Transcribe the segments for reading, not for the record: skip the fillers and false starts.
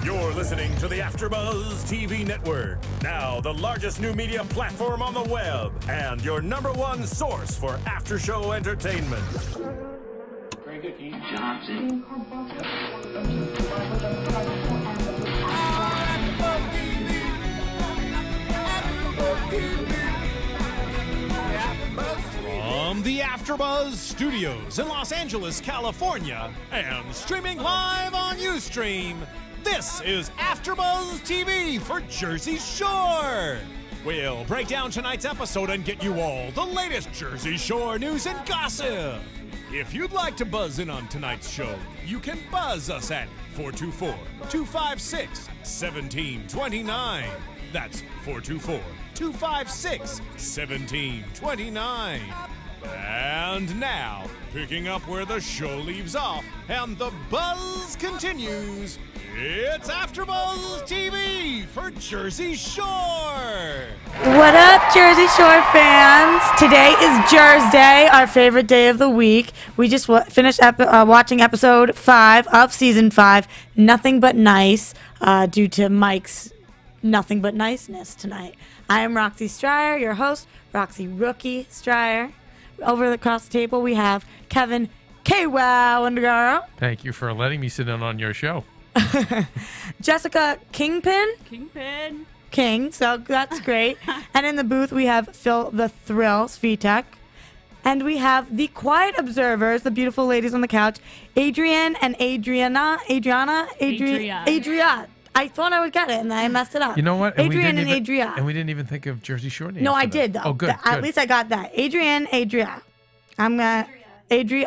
You're listening to the AFTERBUZZ TV Network, now the largest new media platform on the web, and your #1 source for after-show entertainment. Very good, Keith Johnson. From the AFTERBUZZ Studios in Los Angeles, California, and streaming live on Ustream, this is AFTERBUZZ TV for Jersey Shore. We'll break down tonight's episode and get you all the latest Jersey Shore news and gossip. If you'd like to buzz in on tonight's show, you can buzz us at 424-256-1729. That's 424-256-1729. And now, picking up where the show leaves off and the buzz continues, it's AFTERBUZZ TV for Jersey Shore. What up, Jersey Shore fans? Today is Jersey Day, our favorite day of the week. We just finished watching episode 5 of season 5, Nothing But Nice, due to Mike's Nothing But Niceness tonight. I am Roxy Striar, your host, Roxy Rookie Striar. Over across the table, we have Keven KWow Undergaro. Thank you for letting me sit in on your show. Jessica King, so that's great. And in the booth, we have Phil the Thrill, Svitek. And we have the quiet observers, the beautiful ladies on the couch, Adrienne and Adrienne. I thought I would get it, and I messed it up. You know what? Adrienne and Adrienne. And we didn't even think of Jersey Shore names. No, I did, though. Oh, good. At least I got that. Adrienne, Adrienne. I'm going to...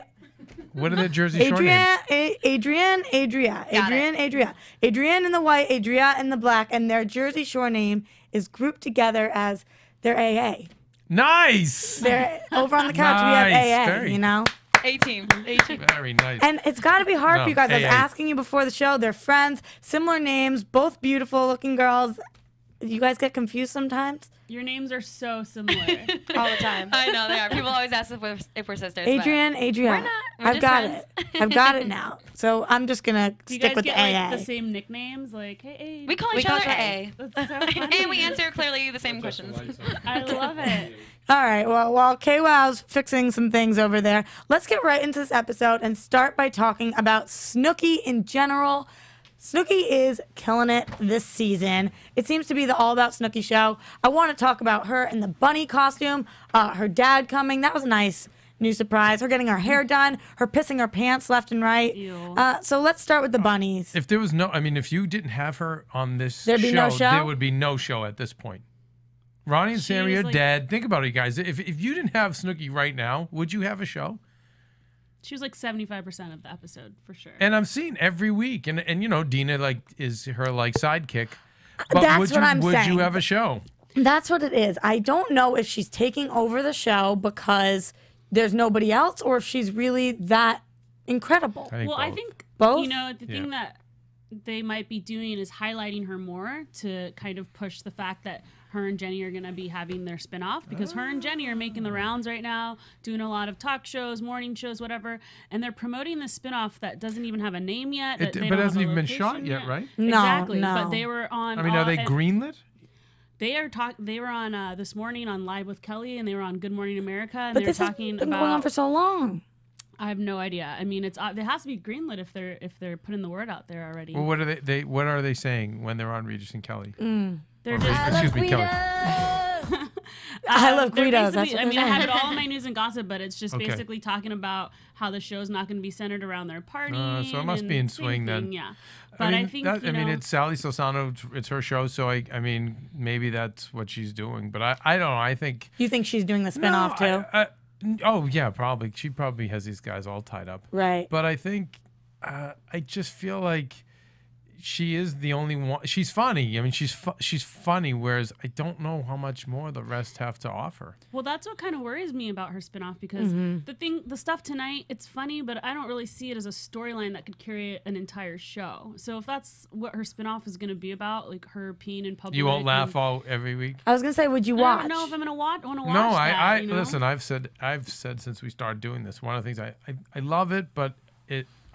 What are the Jersey Shore names? Adrienne in the white, Adria in the black, and their Jersey Shore name is grouped together as their AA. Nice! They're over on the couch. Nice. We have AA, Very you know? A-team. Very nice. And it's got to be hard for you guys. I was AA. asking you before the show. They're friends, similar names, both beautiful-looking girls. You guys get confused sometimes? Your names are so similar. All the time. I know they are. People always ask if we're sisters. Adrienne. We're not. We're I've just got friends. it. I've got it now. So I'm just going to Do you stick guys with get the AA. like the same nicknames? Like, hey, We call each other A. That's so funny. And we answer clearly the same questions. I love it. All right, well, while KWow's fixing some things over there, let's get right into this episode and start by talking about Snooki in general. Snooki is killing it this season. It seems to be the All About Snooki show. I want to talk about her in the bunny costume, her dad coming. That was a nice new surprise. Her getting her hair done, her pissing her pants left and right. So let's start with the bunnies. If there was no, I mean, if you didn't have her on this There'd be no show? there would be no show at this point. Ronnie and Sammy are dead. Think about it, guys. If you didn't have Snooki right now, would you have a show? She was like 75% of the episode for sure. And I'm seeing every week, and you know, Dina is her sidekick. But That's what I'm would saying. you have a show? That's what it is. I don't know if she's taking over the show because there's nobody else or if she's really that incredible. I think both. You know, the thing that they might be doing is highlighting her more to kind of push the fact that her and Jenny are going to be having their spinoff, because her and Jenny are making the rounds right now, doing a lot of talk shows, morning shows, whatever, and they're promoting this spinoff that doesn't even have a name yet. But it hasn't even been shot yet, right? No, exactly. no. But they were on. I mean, are they greenlit? They were on this morning on Live with Kelly, and they were on Good Morning America, and But they were this has talking been about. going on for so long. I have no idea. I mean, it has to be greenlit if they're putting the word out there already. Well, what are they saying when they're on Regis and Kelly? They're just. Excuse me, Kelly. I love Guidos. I mean, I have it all in my news and gossip, but it's just basically talking about how the show's not going to be centered around their party. So it must be in swing then. Yeah, but I think I mean, it's Sally Solsano. It's her show, so I mean, maybe that's what she's doing. But I don't know. I think You think she's doing the spinoff too? Oh yeah, probably. She probably has these guys all tied up. Right. But I think I just feel like she is the only one. She's funny. I mean, she's funny. Whereas I don't know how much more the rest have to offer. Well, that's what kind of worries me about her spinoff, because the stuff tonight, it's funny, but I don't really see it as a storyline that could carry an entire show. So if that's what her spinoff is going to be about, like her peeing in public, You won't laugh every week. I was gonna say, would you watch? I don't know if I'm gonna want to watch. No, that, you know? listen. I've said since we started doing this, one of the things I love it, but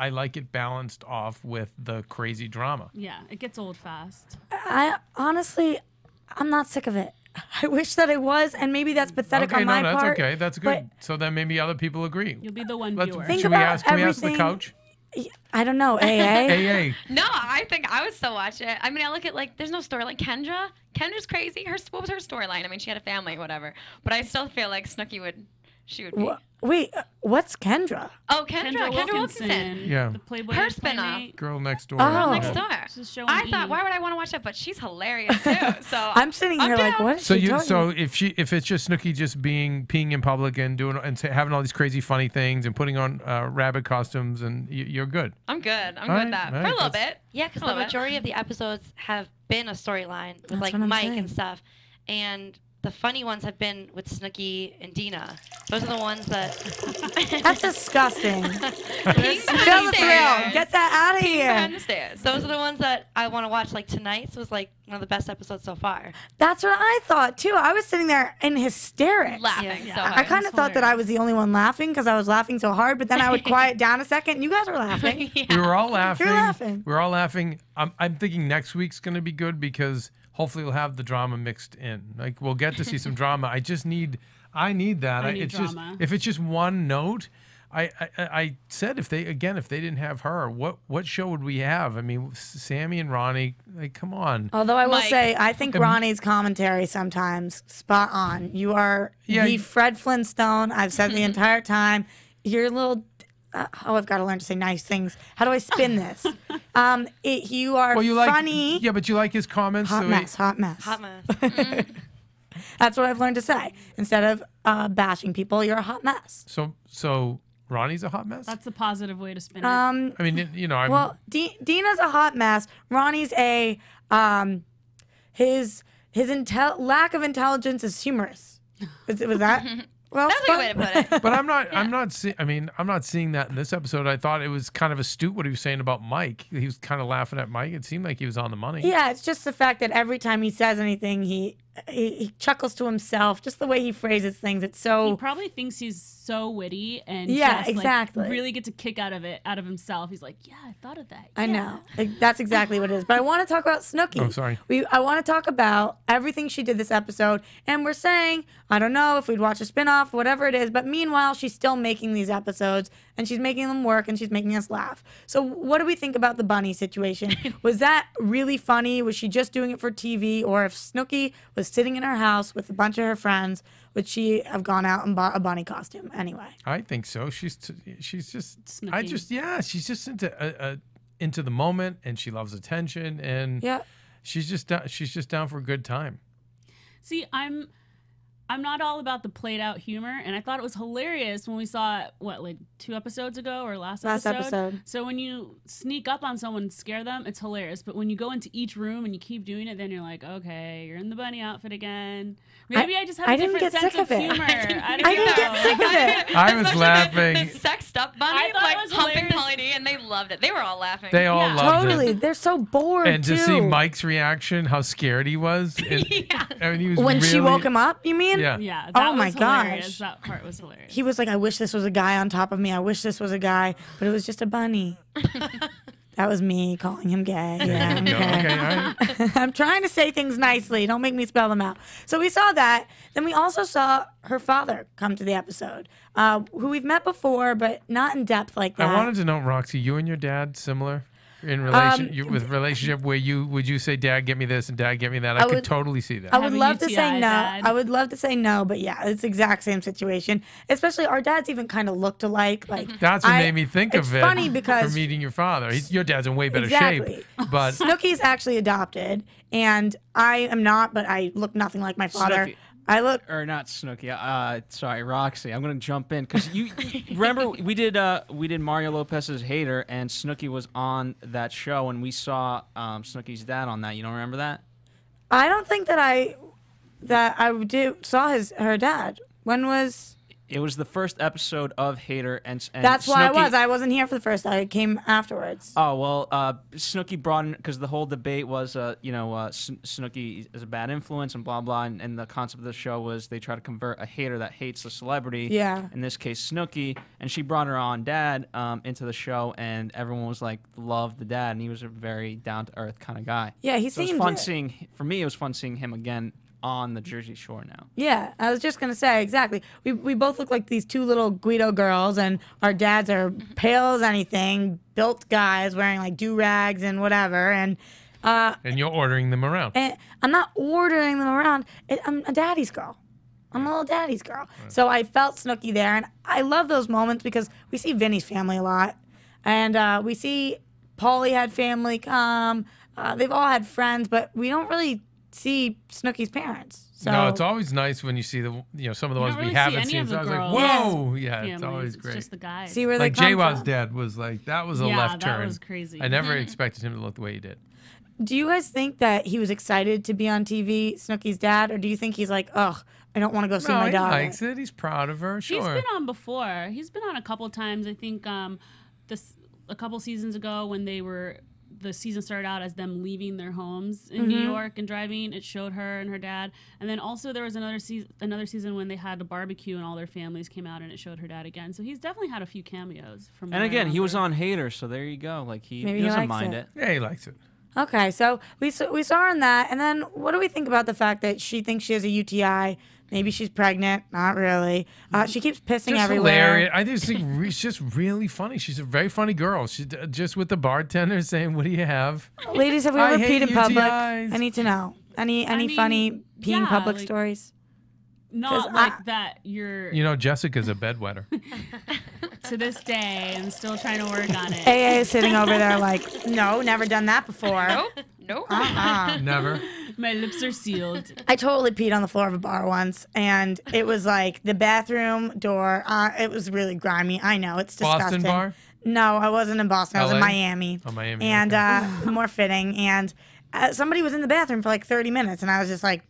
I like it balanced off with the crazy drama. Yeah, it gets old fast. I honestly, I'm not sick of it. I wish that I was, and maybe that's pathetic on my that's part. okay. That's good. So then maybe other people agree. You'll be the one Let's, viewer. Think should we about ask? Can we ask the everything- coach? I don't know, AA. AA. No, I think I would still watch it. I mean, I look at like, there's no story like Kendra. Kendra's crazy. What was her storyline? I mean, she had a family, whatever. But I still feel like Snooki would be. Wait, what's Kendra? Oh, Kendra Wilkinson. Yeah. The Playboy Her playmate. spin-off. Girl next door. Oh. Next Yeah. door. She's showing I thought, E! why would I want to watch that? But she's hilarious too. So I'm sitting here like, down. what is So she talking so about? if it's just Snooki just peeing in public and having all these crazy funny things and putting on rabbit costumes and you're good. I'm good. I'm All good right, with that. all For a right, little that's- bit. Yeah, because A the little bit. majority of the episodes have been a storyline with That's like what I'm Mike saying. and stuff, and the funny ones have been with Snooki and Dina. Those are the ones that. That's disgusting. Peeing Feel behind the the thrill. stairs. Get that out of Behind here. the stairs. Those are the ones that I want to watch. Like tonight's was like one of the best episodes so far. That's what I thought too. I was sitting there in hysterics. Laughing Yeah. so I hard. I kind of thought that I was the only one laughing because I was laughing so hard, but then I would quiet down a second and you guys were laughing. We were all laughing. You're laughing. We were all laughing. I'm thinking next week's going to be good because hopefully we'll have the drama mixed in. Like we'll get to see some drama. I need that. I need it's drama. just if it's just one note. I said if they didn't have her, what show would we have? I mean, Sammy and Ronnie, like come on. Although I will Mike. say, I think Ronnie's commentary sometimes spot on. You are the Fred Flintstone. I've said the entire time. You're a little. I've got to learn to say nice things. How do I spin this? You are funny. Yeah, but you like his comments. Hot the way- mess. Hot mess. Hot mess. That's what I've learned to say. Instead of bashing people, you're a hot mess. So Ronnie's a hot mess. That's a positive way to spin it. I mean, I'm. Well, Dina's a hot mess. Ronnie's a his lack of intelligence is humorous. Was that? Well, That's a good way to put it. But I'm not. I'm not seeing that in this episode. I thought it was kind of astute what he was saying about Mike. He was kind of laughing at Mike. It seemed like he was on the money. Yeah, it's just the fact that every time he says anything, he chuckles to himself. Just the way he phrases things. It's he so. probably thinks he's so witty and Yeah, just, exactly. like, really gets a kick out of himself. He's like, yeah, I thought of that. I Yeah. know. That's exactly what it is. But I want to talk about Snooki. Oh, sorry. I want to talk about everything she did this episode. And we're saying, I don't know if we'd watch a spinoff, whatever it is. But meanwhile, she's still making these episodes and she's making them work and she's making us laugh. So what do we think about the bunny situation? Was that really funny? Was she just doing it for TV? Or if Snooki was sitting in her house with a bunch of her friends, would she have gone out and bought a bunny costume anyway? I think so. She's just. Snooki. She's just into the moment and she loves attention and Yeah. she's just down for a good time. See, I'm not all about the played out humor, and I thought it was hilarious when we saw it, like 2 episodes ago or last episode. So when you sneak up on someone and scare them, it's hilarious. But when you go into each room and you keep doing it, then you're like, okay, you're in the bunny outfit again. Maybe I just have a didn't different get sense sick of of it. humor. I didn't get sick of it. I was Especially laughing. The sexed up bunny, I thought like it was humping hilarious. Polly D, and they loved it. They were all laughing. They all Yeah. loved Totally. it. They're so bored, And to too. see Mike's reaction, how scared he was. And, I mean, he was When she really- woke him up, you mean? Yeah. Yeah. Oh That my was hilarious. gosh. That part was hilarious. He was like, I wish this was a guy on top of me. I wish this was a guy, but it was just a bunny. That was me calling him gay. Yeah, There you go. Okay, all right. I'm trying to say things nicely. Don't make me spell them out. So we saw that. Then we also saw her father come to the episode, who we've met before, but not in depth like that. I wanted to know, Roxy, you and your dad similar in with relationship where would you say, Dad, get me this and Dad, get me that? I could would- totally see that. I would Having love to say UTI, no. Dad. I would love to say no, but yeah, it's the exact same situation. Especially our dads even kind of looked alike. Like That's what made me think it's of it. funny because for meeting your father, your dad's in way better Exactly. shape. But Snooki's actually adopted, and I am not, but I look nothing like my father. Snooki. I look. Or not Snooki. Sorry, Roxy. I'm gonna jump in because you remember we did Mario Lopez's Hater, and Snooki was on that show, and we saw Snooki's dad on that. You don't remember that? I don't think that I saw her dad. When was? It was the first episode of Hater, and That's why Snooki, I wasn't here for the first. I came afterwards. Oh well, Snooki brought in because the whole debate was, Snooki is a bad influence and blah blah, and the concept of the show was they try to convert a hater that hates the celebrity. Yeah. In this case, Snooki, and she brought her on dad into the show, and everyone was like loved the dad, and he was a very down to earth kind of guy. Yeah, he so seemed. It was fun seeing. For me, it was fun seeing him again on the Jersey Shore now. Yeah, I was just gonna say exactly. We both look like these two little Guido girls, and our dads are pale as anything, built guys wearing like do rags and whatever. And you're ordering them around. And I'm not ordering them around. I'm a daddy's girl. I'm a little daddy's girl. Right. So I felt Snooki there, and I love those moments because we see Vinny's family a lot, and we see Paulie had family come. They've all had friends, but we don't really see Snooki's parents. So no, it's always nice when you see some of the ones really we haven't see seen. any So I of was the like, girls. whoa, yeah, it's Families. always It's great. just the guys. See where they like come JWoww's from. dad was like, that was a Yeah, left turn. that was crazy. I never expected him to look the way he did. Do you guys think that he was excited to be on TV, Snooki's dad, or do you think he's like, ugh, I don't want to go see my he daughter? likes it. He's proud of her. Sure. He's been on before. He's been on a couple times. I think a couple seasons ago when the season started out as them leaving their homes in New York and driving. It showed her and her dad. And then also there was another season when they had a barbecue and all their families came out and it showed her dad again. So he's definitely had a few cameos from. And again, he was on Hater, so there you go. Like he doesn't mind it. Yeah, he likes it. Okay, so we saw her in that, and then what do we think about the fact that she thinks she has a UTI? Maybe she's pregnant. Not really. She keeps pissing Just everywhere. hilarious. I just think it's just really funny. She's a very funny girl. She's just with the bartender saying, "What do you have?" Ladies, have we I ever hate peed in public? UTIs. I need to know. Any funny peeing public like- stories? Not like that. You're You know, Jessica's a bedwetter. to this day and still trying to work on it. AA is sitting over there like, no, never done that before. Nope. Never. My lips are sealed. I totally peed on the floor of a bar once, and it was like the bathroom door. It was really grimy. I know, it's disgusting. Boston bar? No, I wasn't in Boston. I was in LA? Miami. Oh, Miami. And okay. more fitting. And somebody was in the bathroom for like 30 minutes, and I was just like,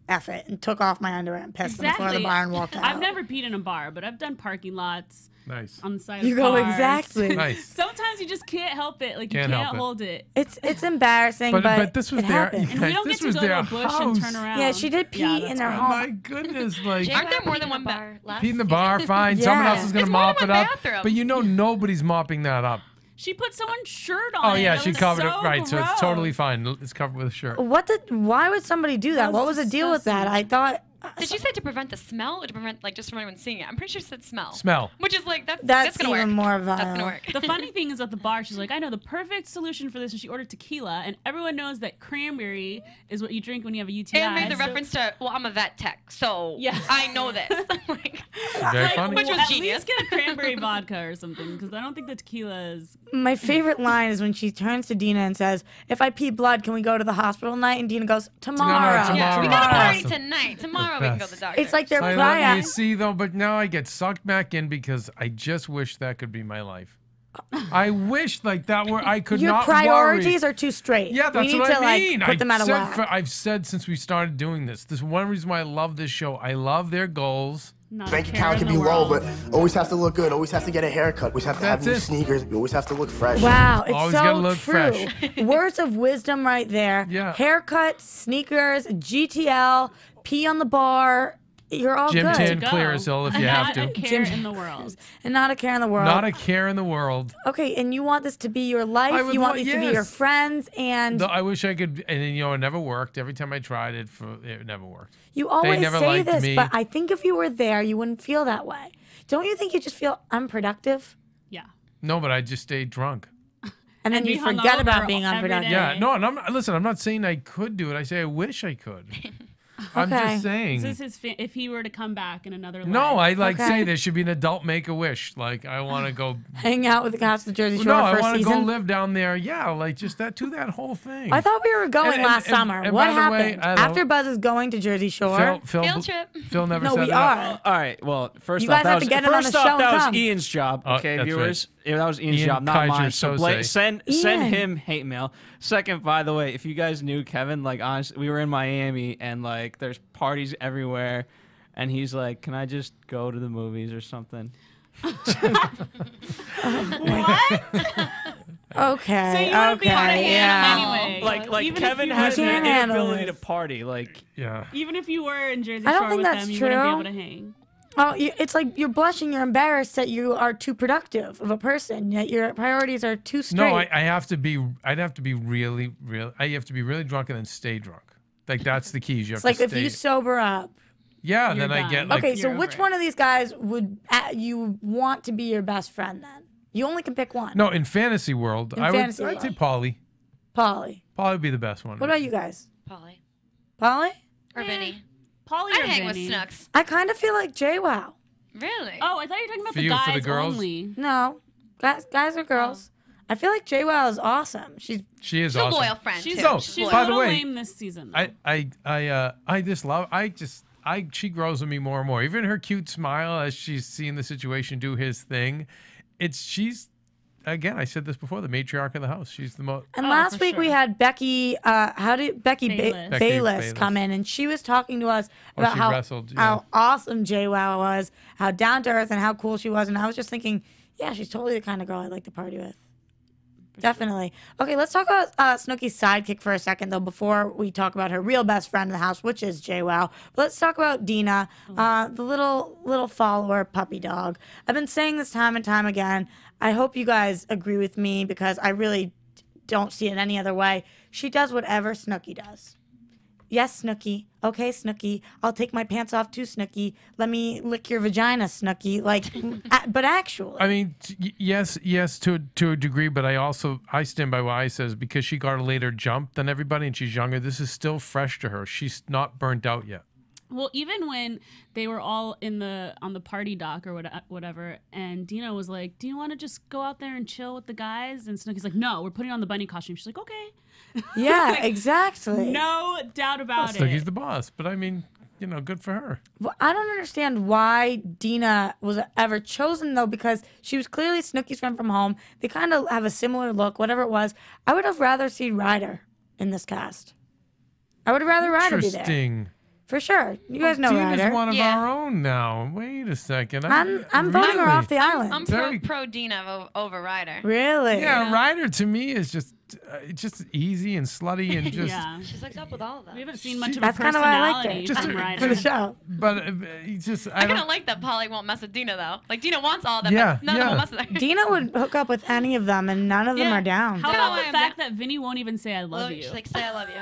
F it, and took off my underwear and pissed on the floor of the bar and walked out. I've never peed in a bar, but I've done parking lots. Nice. On the side You of go cars. exactly. Nice. Sometimes you just can't help it. Like you Can't can't help it. hold it. It's embarrassing, but this was it their happens. And we don't this get to was go to their a bush house. and turn around. Yeah, she did pee in their Oh home. my goodness! Like Aren't there more than one bar left? pee in the bar, fine. Yeah. Someone else is gonna It's more mop than it one up. bathroom. But you know nobody's mopping that up. She put someone's shirt on. Oh it. yeah, That she was covered so it right, so it's gross. totally fine. It's covered with a shirt. Why would somebody do that? That What was was the deal with that? I thought. Did you say to prevent the smell or to prevent like just from anyone seeing it? I'm pretty sure she said smell. Smell. Which is like that's gonna even work. more That's vile. gonna work. The funny thing is at the bar, she's like, I know the perfect solution for this, and she ordered tequila, and everyone knows that cranberry is what you drink when you have a UTI. And made the so- reference to, well, I'm a vet tech, so Yeah. I know this. Like, Very Like, funny. Which was at genius. least get a cranberry vodka or something, because I don't think the tequila is. My favorite line is when she turns to Dina and says, "If I pee blood, can we go to the hospital tonight?" And Dina goes, "Tomorrow." Tomorrow. yeah, we got a party Awesome. tonight. Tomorrow we can go to the doctor. It's like they're I prior. you see though, but now I get sucked back in because I just wish that could be my life. I wish like that were I could Your not priorities worry. are too straight. Yeah, that's we need what to I mean. like put them out of whack. I've said since we started doing this. This is one reason why I love this show. I love their goals. Not Bank a care account in can the be low, world. but always have to look good. Always have to get a haircut. Always have to have That's new it. sneakers. We always have to look fresh. Wow, it's Always so gotta look true. fresh. Words of wisdom right there. Yeah. Haircut, sneakers, GTL, pee on the bar. You're all Gym good. tan, Go. clear as hell if you have Not a to. care in the world. And not a care in the world. Not a care in the world. Okay, and you want this to be your life. I would You want want- these to be your yes. friends, and Though I wish I could, and then, it never worked. Every time I tried it, it never worked. you always never say liked this, me. but I think if you were there, you wouldn't feel that way. Don't you think you just feel unproductive? Yeah. No, but I just stayed drunk. And then And you be forget hungover about being every unproductive. day. Yeah, no, and listen. I'm not saying I could do it. I say I wish I could. I'm Okay. just saying. This is his if he were to come back in another life. No, I Okay. say there should be an adult Make-A-Wish. Like I want to go. Hang out with the cast of Jersey Shore No, I for a want to go season. live down there. Yeah, like just that whole thing. I thought we were going And- last and- summer. and What by the way, happened? I don't- AfterBuzz is going to Jersey Shore. Field trip. Phil never No, said we that. are. All right. Well, first You off, guys that have was to get it on first the off show and that was come. Ian's job. Oh, Okay, that's viewers. Yeah, that was Ian's Ian job, not Kaiser mine. So Sose. send Ian. him hate mail. Second, by the way, if you guys knew Kevin, like honestly, we were in Miami and like there's parties everywhere. and he's like, "Can I just go to the movies or something?" What? Okay. So you want to be able to handle him anyway. Like Even Kevin if has you the were- inability to party. Like, Yeah. Even if you were in Jersey I don't Shore think with that's them, you wouldn't be true. able to hang. Oh, it's like you're blushing. You're embarrassed that you are too productive of a person. Yet your priorities are too straight. No, I have to be. I'd have to be really. I have to be really drunk and then stay drunk. Like that's the keys. You have It's like to if stay. you sober up. Yeah, You're then I done. get like. Okay, so You're which over one of these guys would you want to be your best friend then? You only can pick one. No, in fantasy world, In I'd fantasy say world. Polly. Polly. Polly would be the best one. What about you guys? Polly. Polly? Or Vinny. Polly I'd or hang with Vinny? Snooks. I kind of feel like JWoww. Really? Oh, I thought you were talking about For the you, guys for the girls? only. No, guys or girls. I feel like JWoww is awesome. She is She's awesome. a loyal friend She's, too. No, she's by a the little way, lame this season. Though. I just love. She grows on me more and more. Even her cute smile as she's seeing the situation do his thing. She's again. I said this before. The matriarch of the house. She's the most. And Oh, last for week we sure. had Becky. How did Becky Bayless. Becky Bayless Bayless. come in, and she was talking to us Oh, about she how wrestled, yeah. how awesome JWoww was, how down to earth, and how cool she was. And I was just thinking, yeah, she's totally the kind of girl I'd like to party with. Definitely. Okay, let's talk about Snooki's sidekick for a second, though, before we talk about her real best friend in the house, which is JWoww. But let's talk about Dina, the little follower puppy dog. I've been saying this time and time again. I hope you guys agree with me because I really don't see it any other way. She does whatever Snooki does. Yes, Snooki. Okay, Snooki. I'll take my pants off too, Snooki. Let me lick your vagina, Snooki. Like, but actually. I mean, yes, to a degree, but I stand by what I says because she got a later jump than everybody and she's younger. This is still fresh to her. She's not burnt out yet. Well, even when they were all on the party dock or whatever, and Dina was like, "Do you want to just go out there and chill with the guys?" And Snooki's like, "No, we're putting on the bunny costume." She's like, "Okay." Yeah, Like, exactly. No doubt about it. Snooki's the boss, but I mean, good for her. Well, I don't understand why Dina was ever chosen, though, because she was clearly Snooki's friend from home. They kind of have a similar look, whatever it was. I would have rather seen Ryder in this cast. I would have rather Ryder be there. Interesting. For sure. You guys know Dina's Ryder. one of Yeah. our own now. Wait a second. I'm voting her Really? off the island. I'm Very- pro Dina over Ryder. Really? Yeah, Ryder to me is just easy and slutty and just. Yeah. She's like up with all of them. We haven't seen much of That's a kind of why I liked personality her. Just from for Ryder. For the show. But it's just I kind don't. of like that Polly won't mess with Dina though. Like Dina wants all of them, Yeah, but none of them yeah. will mess with her. Dina would hook up with any of them, and none of them Yeah. are down. How No, about the I'm fact that Vinny won't even say "I love you"? She's like, say I love you.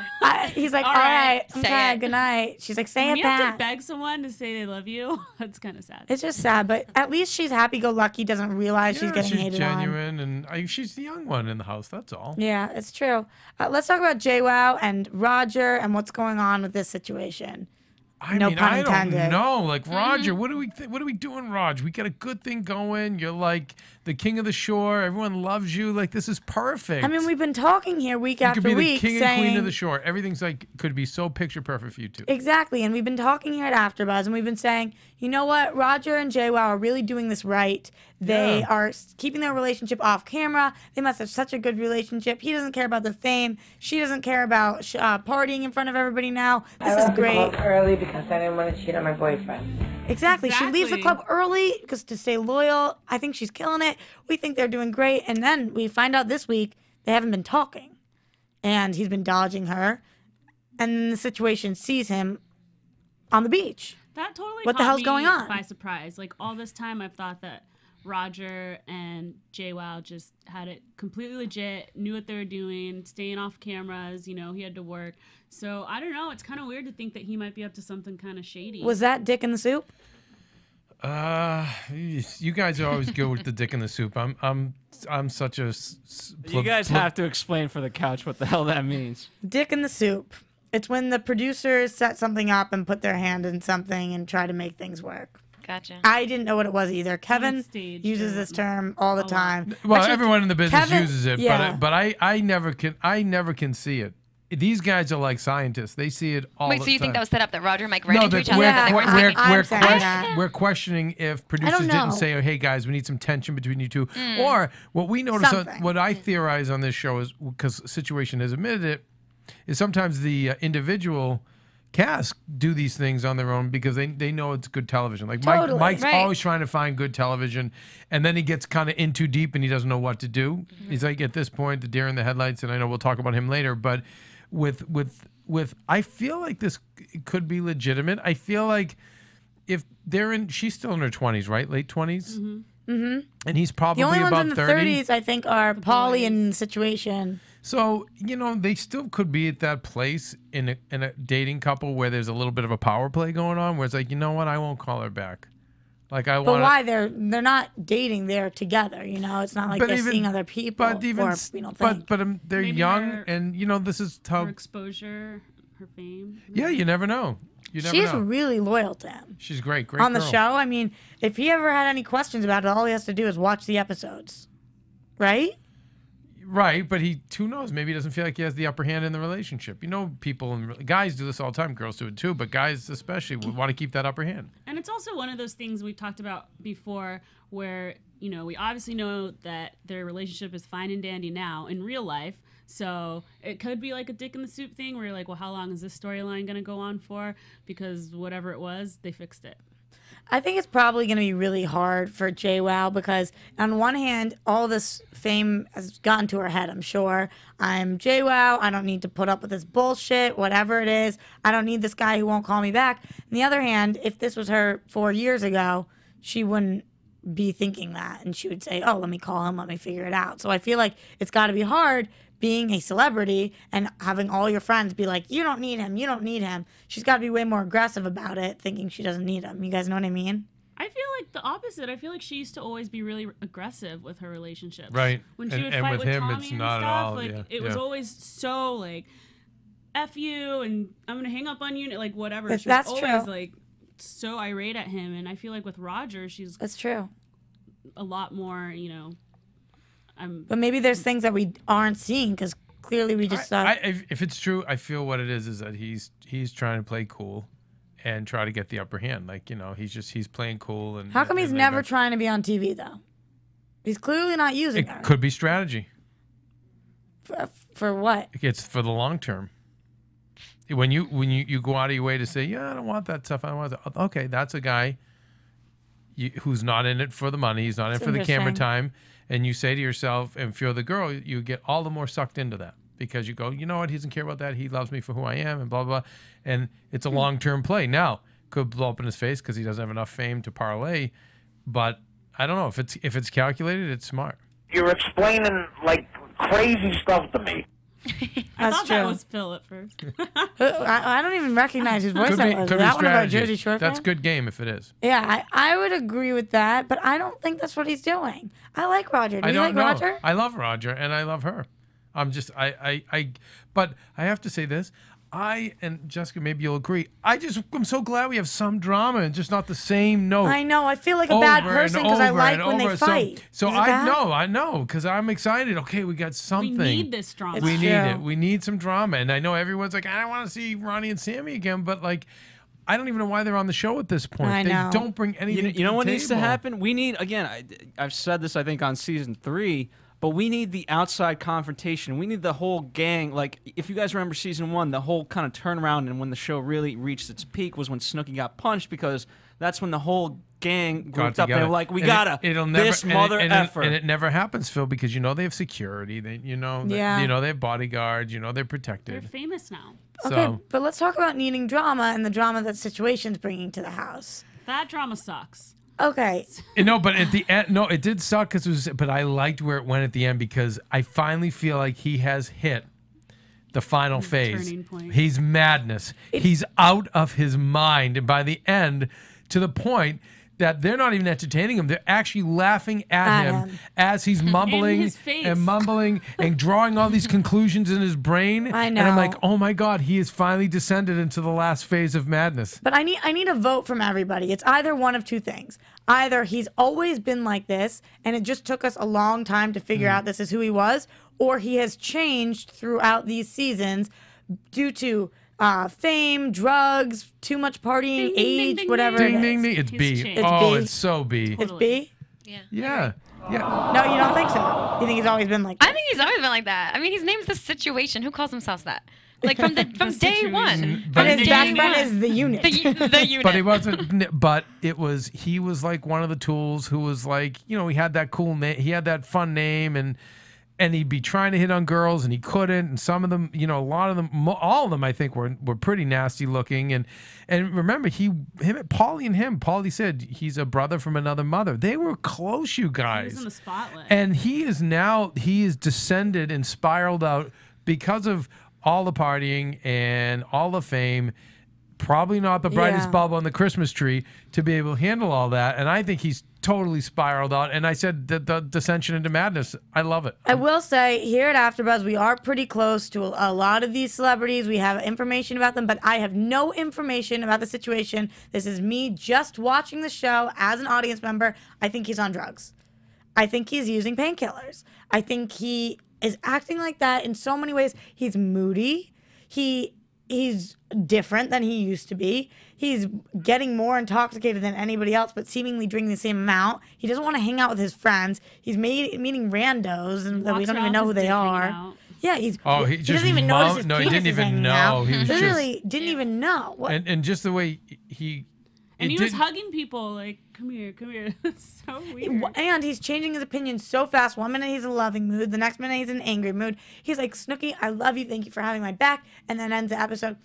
He's like, All all right, right, say okay, it." good night. She's like, say When it you have to back. beg someone to say they love you, that's kind of sad. It's just sad, but at least she's happy-go-lucky, doesn't realize she's getting hated on. genuine, and she's the young one in the house. That's all. Yeah, it's true. Let's talk about JWoww and Roger and what's going on with this situation. I No mean, pun I intended. don't know. Like Roger, what are we doing, Roger? We got a good thing going. You're like the king of the shore. Everyone loves you. Like this is perfect. I mean, we've been talking here week you after could be week the king saying and queen of the shore. Everything's like could be so picture perfect for you two. exactly, and we've been talking here at AfterBuzz, and we've been saying, you know what, Roger and JWoww are really doing this right. They Yeah. are keeping their relationship off camera. They must have such a good relationship. He doesn't care about the fame. She doesn't care about partying in front of everybody now. This is great. Early because I didn't want to cheat on my boyfriend. Exactly. She leaves the Exactly. club early because to stay loyal. I think she's killing it. We think they're doing great. And then we find out this week they haven't been talking. And he's been dodging her. And then the situation sees him on the beach. That totally What the caught hell's me going on? by surprise. Like all this time, I've thought that Roger and JWoww just had it completely legit, knew what they were doing, staying off cameras. You know, he had to work. So I don't know. It's kind of weird to think that he might be up to something kind of shady. Was that dick in the soup? You guys are always good with the dick in the soup. I'm such a. You guys have to explain for the couch what the hell that means. Dick in the soup. It's when the producers set something up and put their hand in something and try to make things work. Gotcha. I didn't know what it was either. Kevin staged uses or this term all the time. Well, Actually, everyone in the business Kevin- uses it, yeah. but I never can see it. These guys are like scientists. They see it all Wait, the so you time. think that was set up that Roger and Mike ran No, into that each other? we're, and they we're, weren't we're, speaking? we're, I'm saying question- that. we're questioning if producers know. didn't say, oh, hey, guys, we need some tension between you two. Or what we notice, Something. what I theorize on this show is, because Situation has admitted it, is sometimes the individual cast do these things on their own because they know it's good television. Like Totally. Mike's Right. always trying to find good television, and then he gets kind of in too deep and he doesn't know what to do. He's like at this point, the deer in the headlights, and I know we'll talk about him later, but with I feel like this could be legitimate. I feel like if they're in, she's still in her 20s, right? Late 20s? Mm-hmm. And he's probably The only ones about in the 30. 30s, I think, are Polly and Situation. So, they still could be at that place in a dating couple where there's a little bit of a power play going on where it's like, you know what, I won't call her back. Like I want. But why they're not dating? They're together. It's not like they're seeing other people. But even, but they're Maybe young, her- and this is how. Her exposure, her fame. Yeah, you never know. You never She's know. really loyal to him. She's great on the girl. show. I mean, if he ever had any questions about it, all he has to do is watch the episodes, right? Right, but who knows? Maybe he doesn't feel like he has the upper hand in the relationship. People and guys do this all the time. Girls do it too, but guys especially would want to keep that upper hand. And it's also one of those things we've talked about before where, we obviously know that their relationship is fine and dandy now in real life. So it could be like a dick in the soup thing where you're like, well, how long is this storyline going to go on for? Because whatever it was, they fixed it. I think it's probably going to be really hard for KWow because on one hand, all this fame has gotten to her head, I'm sure. I'm KWow. I don't need to put up with this bullshit, whatever it is. I don't need this guy who won't call me back. On the other hand, if this was her 4 years ago, she wouldn't be thinking that. And she would say, oh, let me call him. Let me figure it out. So I feel like it's got to be hard being a celebrity and having all your friends be like, you don't need him, you don't need him. She's got to be way more aggressive about it, thinking she doesn't need him. You guys know what I mean? I feel like the opposite. I feel like she used to always be really aggressive with her relationships. Right. When she And- would and fight with with him, Tommy it's and not at stuff, all, like yeah, it was yeah. always so like, F you and I'm gonna hang up on you, like whatever. That's She was always true. like so irate at him, and I feel like with Roger, she's That's true. a lot more. But maybe there's things that we aren't seeing because clearly we just saw. If it's true, I feel what it is that he's trying to play cool and try to get the upper hand. Like, he's playing cool. And How come he's and never trying to be on TV though? He's clearly not using It her. could be strategy. For what? It's for the long term. When you go out of your way to say, yeah, I don't want that stuff. I don't want that. Okay, that's a guy who's not in it for the money. He's not in it for the camera time. And you say to yourself, and if you're the girl, you get all the more sucked into that because you go, you know what? He doesn't care about that. He loves me for who I am and blah, blah, blah. And it's a long-term play. Now, could blow up in his face because he doesn't have enough fame to parlay. But I don't know. If it's calculated, it's smart. You're explaining like crazy stuff to me. I thought that true. was Phil at first. I don't even recognize his voice. Could That be, was could be that one of our strategy. Jersey Shore That's fans? good game if it is. Yeah, I would agree with that, but I don't think that's what he's doing. I like Roger. Do I you don't like know. Roger? I love Roger and I love her. But I have to say this. And Jessica, maybe you'll agree. I'm so glad we have some drama and just not the same note. I know. I feel like a bad over and person because I over like and when they over. fight. So Is it I bad? know, because I'm excited. Okay, we got something. We need this drama. We It's need true. it. We need some drama. And I know everyone's like, I don't want to see Ronnie and Sammy again, but like, I don't even know why they're on the show at this point. I know. They don't bring anything. You know to what the needs to table. happen? We need, again, I've said this, I think, on season 3, but we need the outside confrontation. We need the whole gang. Like, if you guys remember season 1, the whole kind of turnaround and when the show really reached its peak was when Snooki got punched because that's when the whole gang Got grouped up and together. they were like, we And gotta, it'll never, this mother effer. And it never happens, Phil, because they have security. They, Yeah. they have bodyguards. They're They're protected. famous now. Okay, So but let's talk about needing drama and the drama that situation's bringing to the house. That drama sucks. Okay. but at the end, no, it did suck but I liked where it went at the end because I finally feel like he has hit the final phase. turning point. He's madness. He's out of his mind, and by the end, to the point that they're not even entertaining him. They're actually laughing at him as he's mumbling his face. and mumbling and drawing all these conclusions in his brain. I And I'm know. like, oh my God, he has finally descended into the last phase of madness. But I need a vote from everybody. It's either one of two things. Either he's always been like this, and it just took us a long time to figure out this is who he was, or he has changed throughout these seasons due to fame, drugs, too much partying, Ding, ding, age, ding, ding, whatever Ding, it ding, is. ding. It's He's B. changed. It's Oh, B? it's so B. It's B? Yeah. Yeah. Yeah. No, you don't think so? You think he's always been like I that? think he's always been like that. I mean, his name's The Situation. Who calls himself that? Like from day one. But From his day best friend one. is the unit. The unit. But he wasn't. But he was like one of the tools who was like, you know, he had that cool name, he had that fun name, and he'd be trying to hit on girls and he couldn't. And some of them, you know, a lot of them, all of them, I think were pretty nasty looking. And remember, Paulie said he's a brother from another mother. They were close, you guys. He was in the spotlight. And he is descended and spiraled out because of all the partying and all the fame. Probably not the brightest bulb on the Christmas tree to be able to handle all that. And I think he's totally spiraled out. And I said the descension into madness. I love it. I will say here at AfterBuzz, we are pretty close to a lot of these celebrities. We have information about them, but I have no information about the situation. This is me just watching the show as an audience member. I think he's on drugs. I think he's using painkillers. I think he is acting like that in so many ways. He's moody. He's different than he used to be. He's getting more intoxicated than anybody else, but seemingly drinking the same amount. He doesn't want to hang out with his friends. He's meeting randos and that we don't even know who they are. Yeah, he doesn't even notice his penis he didn't even hanging know. out. He was literally didn't even know. And just the way he was hugging people like, come here. It's so weird. And he's changing his opinion so fast. One minute he's in a loving mood. The next minute he's in an angry mood. He's like, Snooki, I love you. Thank you for having my back. And then ends the episode.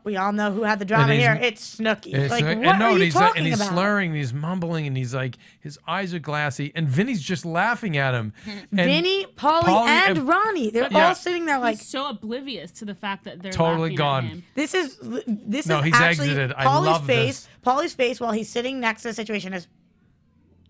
We all know who had the drama here. It's Snooki. Like, what are you talking about? And he's slurring, and he's mumbling, and he's like, his eyes are glassy. And Vinny's just laughing at him. Vinny, Paulie, and Ronnie. They're all sitting there like. He's so oblivious to the fact that they're totally gone. At him. This is he's actually exited. I Paulie's love face. this. Paulie's face while he's sitting next to the situation is.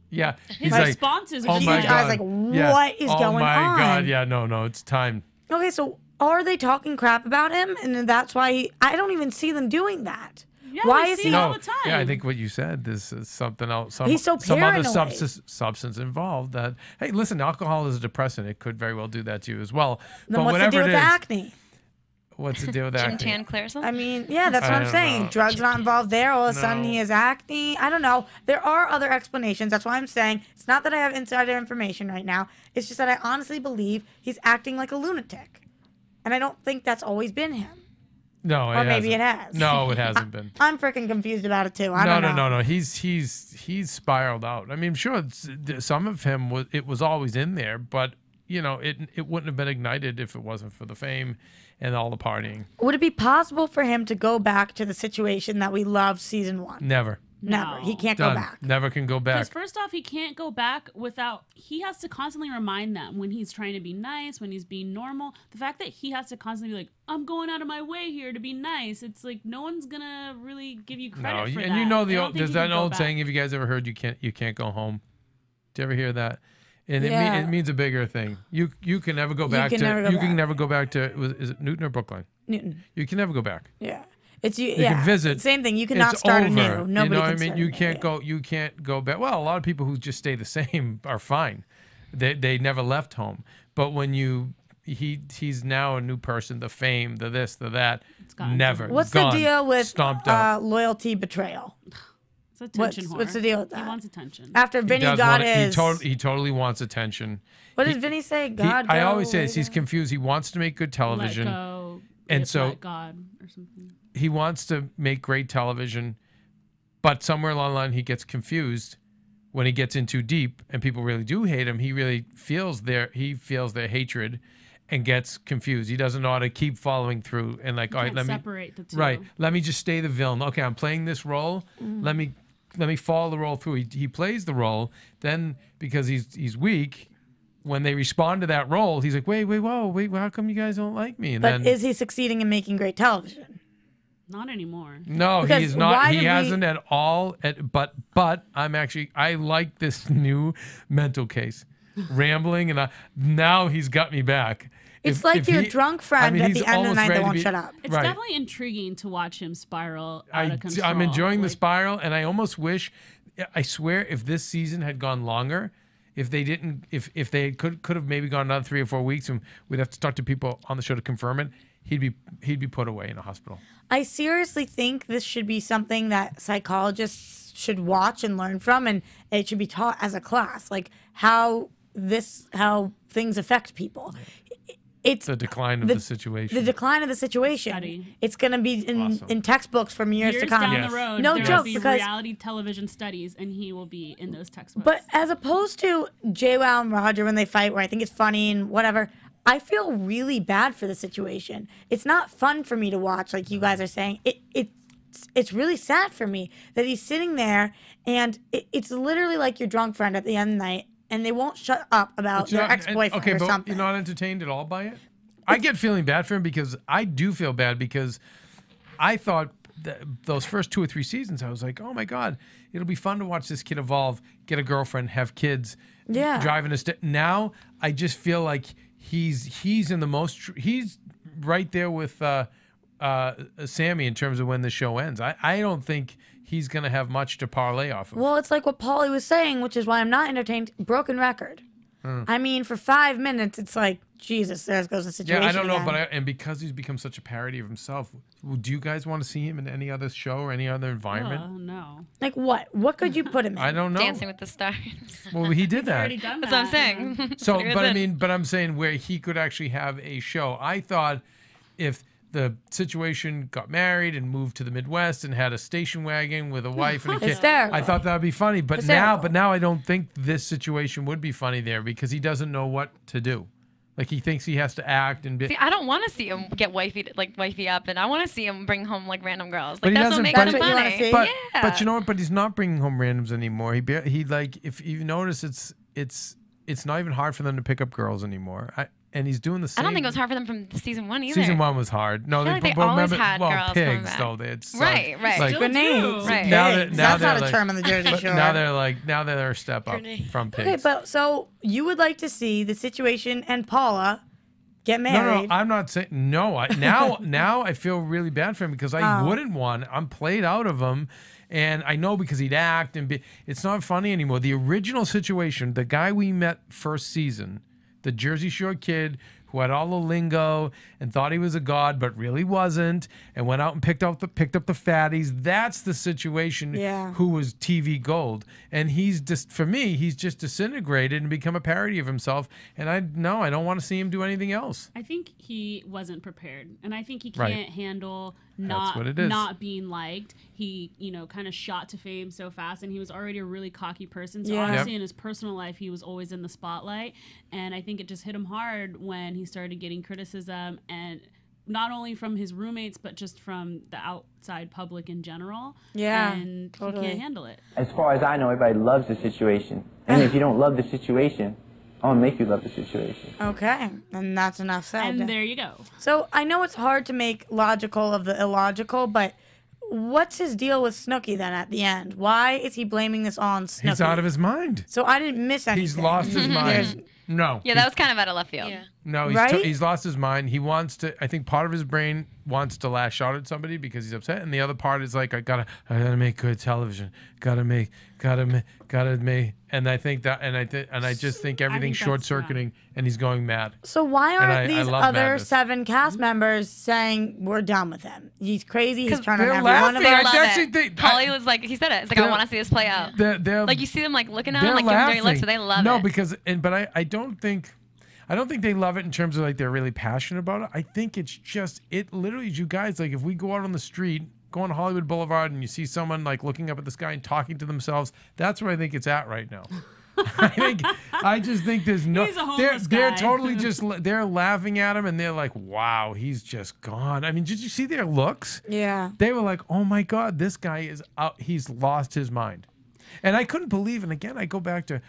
Yeah. His responses are oh my huge. God. I was like, what is going on? Oh my God. Yeah, no, it's time. Okay, so are they talking crap about him? And that's why I don't even see them doing that. Yeah, why we is see he all the time? Yeah, I think what you said, this is something else. He's so some other paranoid. substance involved. That hey, listen, alcohol is a depressant. It could very well do that to you as well. Then but what's the whatever deal with it the is, acne? what's the deal with acne? Chin clear something? I mean, yeah, that's what I I'm don't saying. know. Drugs not involved there. All of a sudden he has acne. I don't know. There are other explanations. That's why I'm saying it's not that I have insider information right now. It's just that I honestly believe he's acting like a lunatic. And I don't think that's always been him. No, or maybe it has. No, it hasn't been. I'm freaking confused about it too. I don't know. No. He's spiraled out. I mean, sure, some of him was always in there, but you know, it wouldn't have been ignited if it wasn't for the fame and all the partying. Would it be possible for him to go back to the situation that we loved season 1? Never. Never. He can't Done. go back. Never can go back. Because first off, he can't go back without. He has to constantly remind them when he's trying to be nice, when he's being normal. The fact that he has to constantly be like, "I'm going out of my way here to be nice." It's like no one's gonna really give you credit for that. And you know there's that old saying. Have you guys ever heard you can't go home? Did you ever hear that? And it means a bigger thing. You can never go back to. You can never go back to. Is it Newton or Brookline? Newton. You can never go back. Yeah. It's you can visit. Same thing. You cannot start over. anew. Nobody you know what I can mean? start You anew. can't go. You can't go back. Well, a lot of people who just stay the same are fine. They never left home. But when he's now a new person. The fame, the this, the that. Never. What's gone, the deal with stomped out. loyalty betrayal? It's attention whore. What's the deal with that? He wants attention. After Vinny got his. He totally wants attention. What does Vinny say? I always say this. He's confused. He wants to make good television. Let go, and so God or something. He wants to make great television, but somewhere along the line he gets confused when he gets in too deep and people really do hate him. He really feels their hatred and gets confused. He doesn't know how to keep following through and like, all right, let me separate the two. Right. Let me just stay the villain. Okay, I'm playing this role. Let me follow the role through. He plays the role. Then because he's weak, when they respond to that role, he's like, wait, how come you guys don't like me? And But then, is he succeeding in making great television? Not anymore. no, Because he is not. why He did hasn't at all. But I like this new mental case, rambling, and now he's got me back. It's like your drunk friend at the end of the night that won't shut up. It's definitely intriguing to watch him spiral out of control. I'm enjoying the spiral, and I almost wish. I swear, if this season had gone longer, if they didn't, if they could have maybe gone another 3 or 4 weeks, and we'd have to talk to people on the show to confirm it, he'd be put away in a hospital. I seriously think this should be something that psychologists should watch and learn from, and it should be taught as a class, like how things affect people. it's the decline of the situation. The decline of the situation. Study. It's going to be in textbooks from years to come. Down the road, no there joke, will be because reality television studies, and he will be in those textbooks. But as opposed to JWoww and Roger when they fight, where I think it's funny and whatever, I feel really bad for the situation. It's not fun for me to watch, like you guys are saying. It's really sad for me that he's sitting there, and it's literally like your drunk friend at the end of the night, and they won't shut up about their ex-boyfriend or but something. you're not entertained at all by it? I get feeling bad for him because I do feel bad because I thought that those first 2 or 3 seasons, I was like, oh my God, it'll be fun to watch this kid evolve, get a girlfriend, have kids, driving a now I just feel like he's in the most, he's right there with Sammy in terms of when the show ends. I don't think he's going to have much to parlay off of. Well, it's like what Paulie was saying, which is why I'm not entertained. Broken record. I mean, for 5 minutes, it's like, Jesus, there goes the situation. Yeah, I don't know, again. but and because he's become such a parody of himself, do you guys want to see him in any other show or any other environment? No. Like what? What could you put him in? I don't know. Dancing with the Stars. Well, he did that. Already done That's that. what I'm saying. So, but I'm saying where he could actually have a show. I thought if the situation got married and moved to the Midwest and had a station wagon with a wife and a kid, Hysterical. I thought that would be funny. But Hysterical. now I don't think this situation would be funny there because he doesn't know what to do. Like he thinks he has to act and be. See, I don't want to see him get wifey up, and I want to see him bring home like random girls. But Like he that's what doesn't- makes him but- funny. But, Yeah. but you know what? But he's not bringing home randoms anymore. He like if you notice, it's not even hard for them to pick up girls anymore. And he's doing the same. I don't think it was hard for them from season 1 either. Season 1 was hard. No, I feel like they but always remember, had girls coming pigs back. though. They had sucked. Right. Like, Still Grenades. do. Right. now Pigs. that, That's not a term on the Jersey but Shore. now they're a step up from pigs. Okay, but so you would like to see the situation and Paula get married? No, I'm not saying no. Now I feel really bad for him because I wouldn't want. I'm played out of him, and I know because he'd act and it's not funny anymore. The original situation, the guy we met first season, the Jersey Shore kid who had all the lingo and thought he was a god but really wasn't, and went out and picked up the fatties. That's the situation. Yeah. Who was TV gold, and he's just for me, he's just disintegrated and become a parody of himself. And I don't want to see him do anything else. I think he wasn't prepared, and I think he Right. can't handle That's what it is. not being liked. He, kind of shot to fame so fast, and he was already a really cocky person. So Yeah. obviously, Yep. in his personal life, he was always in the spotlight, and I think it just hit him hard when he started getting criticism, and not only from his roommates, but just from the outside public in general. Yeah, and totally. he can't handle it. As far as I know, everybody loves the situation. And if you don't love the situation, I'll make you love the situation. Okay, and that's enough said. And there you go. So I know it's hard to make logical of the illogical, but what's his deal with Snooki then at the end? Why is he blaming this all on Snooki? He's out of his mind. So I didn't miss anything. He's lost his mind. No. Yeah, that was kind of out of left field. Yeah. No, Right? he's lost his mind. He wants to. I think part of his brain wants to lash out at somebody because he's upset, and the other part is like, I gotta make good television. Gotta make. And I think that, and I just think everything's that's short circuiting, and he's going mad. So why And aren't I these love other madness. 7 cast members saying we're done with him? He's crazy. He's turning they're every one of laughing. I us. love actually it. think- Paulie was like, he said it. It's like, I They're- want to see this play out. They're Like, you see them, like, looking at they're him, like, giving dirty laughing. looks, so they love no, it. because but I don't think they love it in terms of like they're really passionate about it. I think it's just literally you guys, like if we go out on the street, go on Hollywood Boulevard and you see someone like looking up at the sky and talking to themselves, that's where I think it's at right now. I just think there's no. He's a homeless they're guy. totally just they're laughing at him and they're like, wow, he's just gone. I mean, did you see their looks? Yeah. They were like, oh my God, this guy is out. He's lost his mind. And I couldn't believe, and again, I go back to,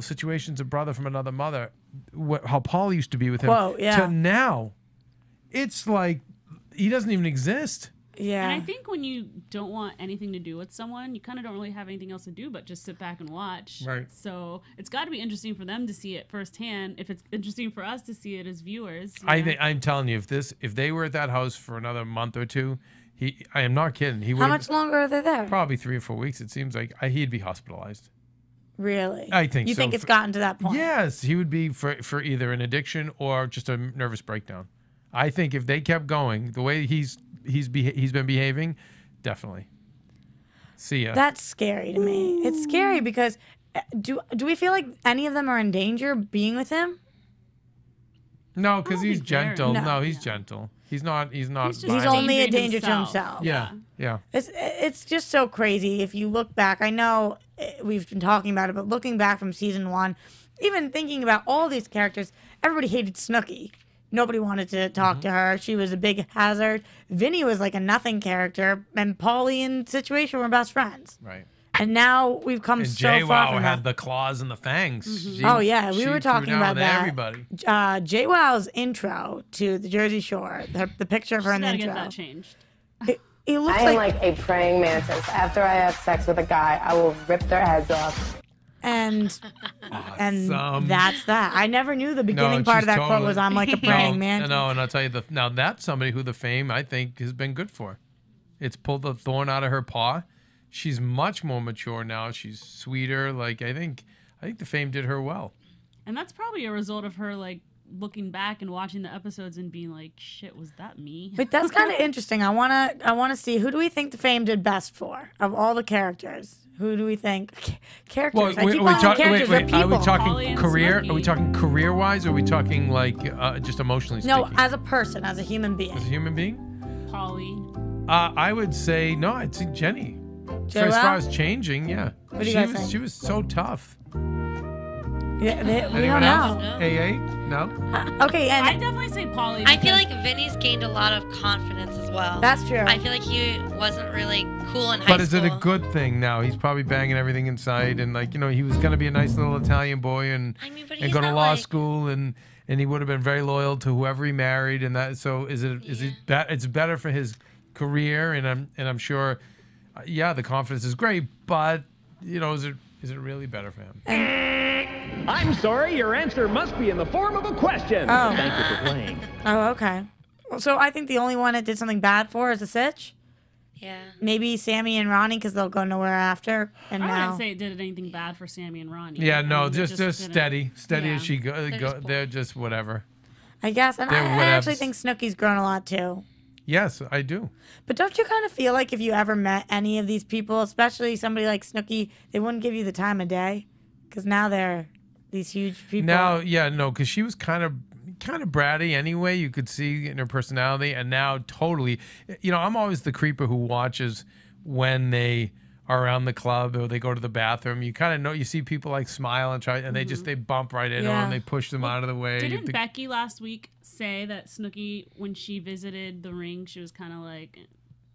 situation's a brother from another mother, how Paul used to be with him. Whoa, yeah. To now, it's like he doesn't even exist. Yeah. And I think when you don't want anything to do with someone, you kind of don't really have anything else to do but just sit back and watch. Right. So it's got to be interesting for them to see it firsthand. If it's interesting for us to see it as viewers. I'm telling you, if they were at that house for another month or two, I am not kidding. He How would much longer are they there? probably 3 or 4 weeks. It seems like he'd be hospitalized. Really? I think You so. think it's gotten to that point? Yes, he would be for either an addiction or just a nervous breakdown. I think if they kept going the way he's been behaving, definitely. See ya. That's scary to me. It's scary because do we feel like any of them are in danger being with him? No, because he's he's very- gentle. No. No, he's gentle. He's not. He's He's violent. only a Endangering danger to himself. Yeah. Yeah. It's just so crazy if you look back. I know we've been talking about it, but looking back from season 1, even thinking about all these characters, everybody hated Snooki. Nobody wanted to talk to her. She was a big hazard. Vinny was like a nothing character, and Paulie and Situation were best friends. Right. And now we've come And so far JWoww from had that. the claws and the fangs. Oh yeah, we she were threw talking down about with that. Everybody. JWoww's intro to the Jersey Shore, the picture of her in the Gotta intro. get that changed. It looks I am like, like a praying mantis. After I have sex with a guy, I will rip their heads off. and Awesome. that's that. I never knew the beginning part of that quote was "I'm like a praying mantis." No, and I'll tell you now that's somebody who the fame I think has been good for. It's pulled the thorn out of her paw. She's much more mature now. She's sweeter. Like I think the fame did her well. And that's probably a result of her like looking back and watching the episodes and being like, "Shit, was that me?" But that's kind of interesting. I wanna see, who do we think the fame did best for of all the characters? Who do we think characters? Well, I keep calling them characters, they're Are we people. talking career? Are we talking career-wise? Or are we talking like just emotionally speaking? No, as a person, as a human being. As a human being? Polly. I would say no. I'd say Jenny. So JWoww? as far as changing, yeah. What do you guys think? She was so tough. Yeah, we Anyone don't else? know. AA? No. Okay, and I definitely say Polly. I feel because- like Vinny's gained a lot of confidence as well. That's true. I feel like he wasn't really cool in high But is school. it a good thing now? He's probably banging everything in sight, and like he was gonna be a nice little Italian boy and but and he's go to not law like- school and he would have been very loyal to whoever he married, and that. So is it it's better for his career, and I'm sure, yeah, the confidence is great, but is it really better for him? I'm sorry, your answer must be in the form of a question. Oh. Thank you for playing. Oh, okay. Well, so I think the only one it did something bad for is a Sitch. Yeah. Maybe Sammy and Ronnie, because they'll go nowhere after. And I now wouldn't say it did anything bad for Sammy and Ronnie. Yeah, I no, mean, they just didn't- steady Yeah. as she go. They're just whatever. I guess, and They're I actually whatevs. think Snooki's grown a lot too. Yes, I do. But don't you kind of feel like if you ever met any of these people, especially somebody like Snooki, they wouldn't give you the time of day? Because now they're these huge people. Now, yeah, no, because she was kind of bratty anyway. You could see in her personality, and now totally. I'm always the creeper who watches when they are around the club or they go to the bathroom. You kind of know. You see people like smile and try, and they bump right into them. They push them out of the way. Didn't Becky last week say that Snooki, when she visited the ring, she was kind of like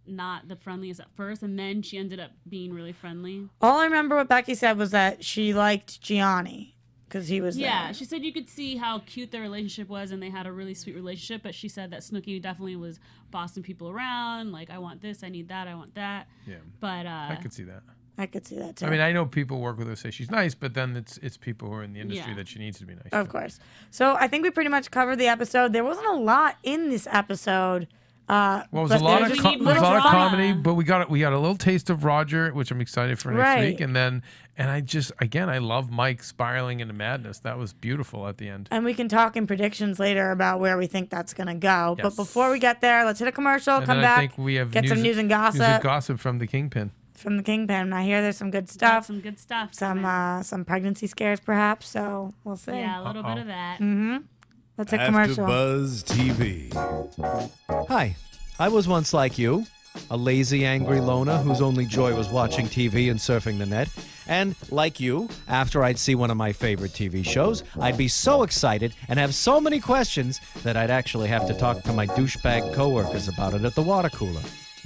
not the friendliest at first, and then she ended up being really friendly? All I remember what Becky said was that she liked Gianni because he was Yeah, there. she said you could see how cute their relationship was, and they had a really sweet relationship. But she said that Snooki definitely was bossing people around. Like, I want this, I need that, I want that. Yeah, but I could see that. I could see that too. I mean, I know people who work with her say she's nice, but then it's people who are in the industry Yeah. that she needs to be nice. Of course. So I think we pretty much covered the episode. There wasn't a lot in this episode. Well, it was a lot of comedy, but we got a little taste of Roger, which I'm excited for next Right. week, and I love Mike spiraling into madness. That was beautiful at the end. And we can talk in predictions later about where we think that's going to go. Yes. But before we get there, let's hit a commercial, And come then back, I think we have get some news and gossip from the Kingpin. from the Kingpin. I hear there's some good stuff. Some good stuff. Some pregnancy scares, perhaps. So we'll see. Yeah, a little bit of that. Mm-hmm. Let's hit commercial. AfterBuzz TV. Hi, I was once like you, a lazy, angry loner whose only joy was watching TV and surfing the net. And like you, after I'd see one of my favorite TV shows, I'd be so excited and have so many questions that I'd actually have to talk to my douchebag coworkers about it at the water cooler.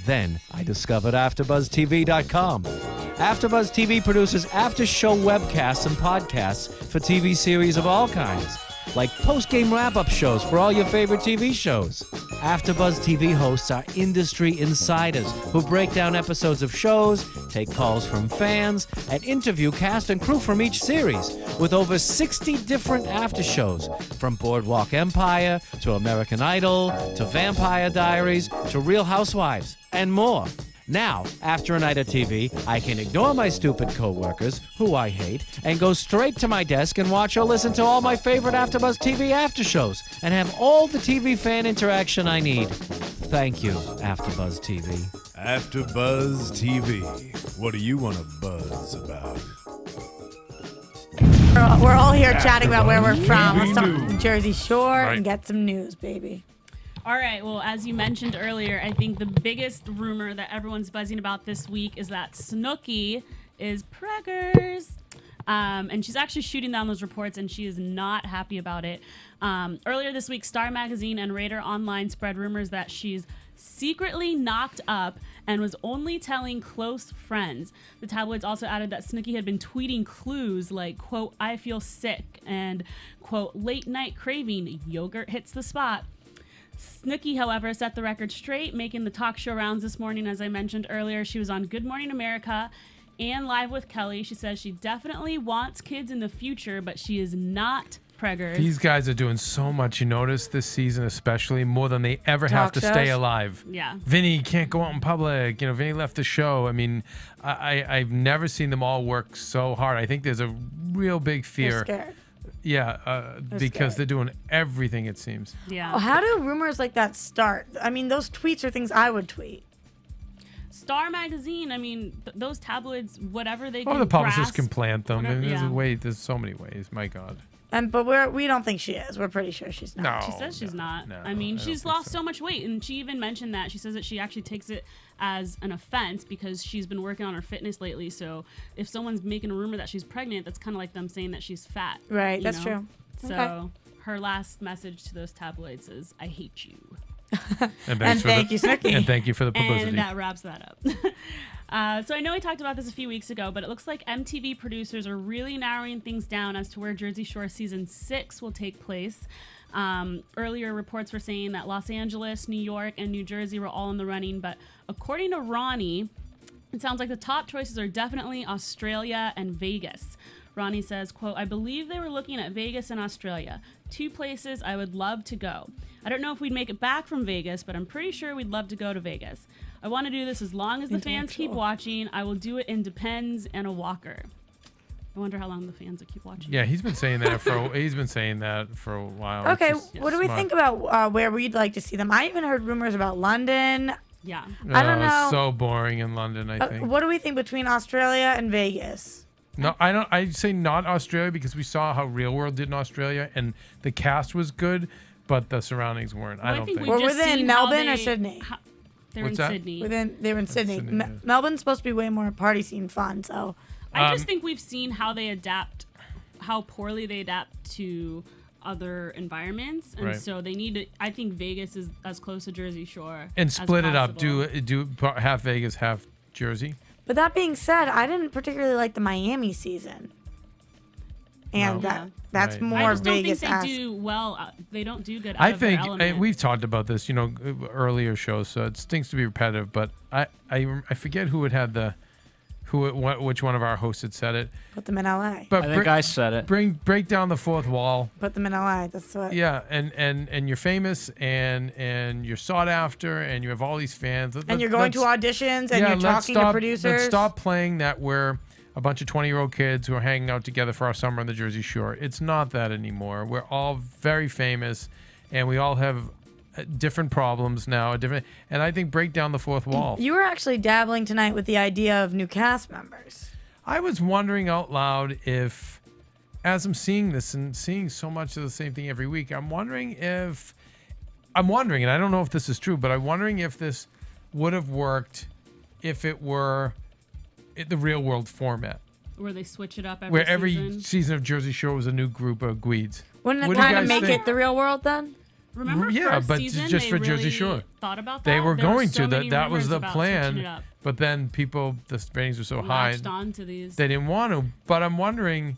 Then I discovered AfterBuzzTV.com. AfterBuzz TV produces after-show webcasts and podcasts for TV series of all kinds, like post-game wrap-up shows for all your favorite TV shows. AfterBuzz TV hosts are industry insiders who break down episodes of shows, take calls from fans, and interview cast and crew from each series, with over 60 different after shows, from Boardwalk Empire to American Idol to Vampire Diaries to Real Housewives, and more. Now, after a night of TV, I can ignore my stupid coworkers, who I hate, and go straight to my desk and watch or listen to all my favorite AfterBuzz TV after shows, and have all the TV fan interaction I need. Thank you, AfterBuzz TV. AfterBuzz TV. What do you want to buzz about? We're all here chatting about where we're from. Let's talk Jersey Shore and get some news, baby. All right. Well, as you mentioned earlier, I think the biggest rumor that everyone's buzzing about this week is that Snooki is preggers. And she's actually shooting down those reports, and she is not happy about it. Earlier this week, Star Magazine and Radar Online spread rumors that she's secretly knocked up and was only telling close friends. The tabloids also added that Snooki had been tweeting clues like, quote, I feel sick, and, quote, late night craving, yogurt hits the spot. Snooki, however, set the record straight, making the talk show rounds this morning. As I mentioned earlier, she was on Good Morning America and Live with Kelly. She says she definitely wants kids in the future, but she is not preggers. These guys are doing so much, you notice, this season especially, more than they ever have to stay alive. Yeah. Vinny can't go out in public. You know, Vinny left the show. I mean, I've never seen them all work so hard. I think there's a real big fear. They're scared. Yeah, because they're doing everything, it seems. Yeah. Oh, how do rumors like that start? I mean, those tweets are things I would tweet. Star Magazine, I mean, those tabloids, whatever they Oh, can the publishers grasp, can plant them. whatever- There's yeah. a way. There's so many ways. My God. But we don't think she is. We're pretty sure she's not. No. She says she's not. no, I mean, I don't she's think lost so much weight, and she even mentioned that. She says that she actually takes it as an offense because she's been working on her fitness lately. So if someone's making a rumor that she's pregnant, that's kind of like them saying that she's fat. Right, you that's know? true. So Okay. her last message to those tabloids is, I hate you. And thank you, Snooki. And thank you for the publicity. And that wraps that up. So I know we talked about this a few weeks ago, but it looks like MTV producers are really narrowing things down as to where Jersey Shore Season 6 will take place. Earlier reports were saying that Los Angeles, New York, and New Jersey were all in the running, but according to Ronnie, it sounds like the top choices are definitely Australia and Vegas. Ronnie says, quote, I believe they were looking at Vegas and Australia, 2 places I would love to go. I don't know if we'd make it back from Vegas, but I'm pretty sure we'd love to go to Vegas. I want to do this as long as the fans keep watching. I will do it in Depends and a walker. I wonder how long the fans will keep watching. Yeah, he's been saying that for a while. Okay, which is what do we smart. think about where we'd like to see them? I even heard rumors about London. Yeah. I don't know. So boring in London, I think. What do we think between Australia and Vegas? No, I don't. I'd say not Australia because we saw how Real World did in Australia, and the cast was good, but the surroundings weren't. I don't think. Were they in Melbourne or Sydney? They're What's in that? Sydney. They were in Sydney. Sydney, yeah. Melbourne's supposed to be way more party scene fun, so. I just think we've seen how they adapt, how poorly they adapt to other environments, and Right. so they need to. I think Vegas is as close to Jersey Shore And as split it up. possible. Do half Vegas, half Jersey. But that being said, I didn't particularly like the Miami season. And No. that's Right. more I just don't Vegas think they do well. They don't do good. Out I of their think element. we've talked about this, earlier shows, so it stinks to be repetitive. But I forget who which one of our hosts had said it. Put them in LA. But I think I said it. Break down the fourth wall. Put them in LA. That's what. Yeah, and you're famous and you're sought after and you have all these fans. And you're going to auditions and you're talking to producers. Let's stop playing that we're a bunch of 20-year-old kids who are hanging out together for our summer on the Jersey Shore. It's not that anymore. We're all very famous and we all have different problems now. And I think break down the fourth wall. You were actually dabbling tonight with the idea of new cast members. I was wondering out loud if, as I'm seeing this and seeing so much of the same thing every week, I'm wondering, and I don't know if this is true, but I'm wondering if this would have worked if it were the Real World format. where they switch it up every Where every season. season of Jersey Shore was a new group of Gweeds. Wouldn't it What do you kind of guys make think? it the Real World then? Remember Yeah, first but season, just they for Jersey really Shore. thought about that? They were There going so to. many That was rumors the about switching it plan. up. But then the ratings were so high. Latched on to these. They didn't want to. But I'm wondering.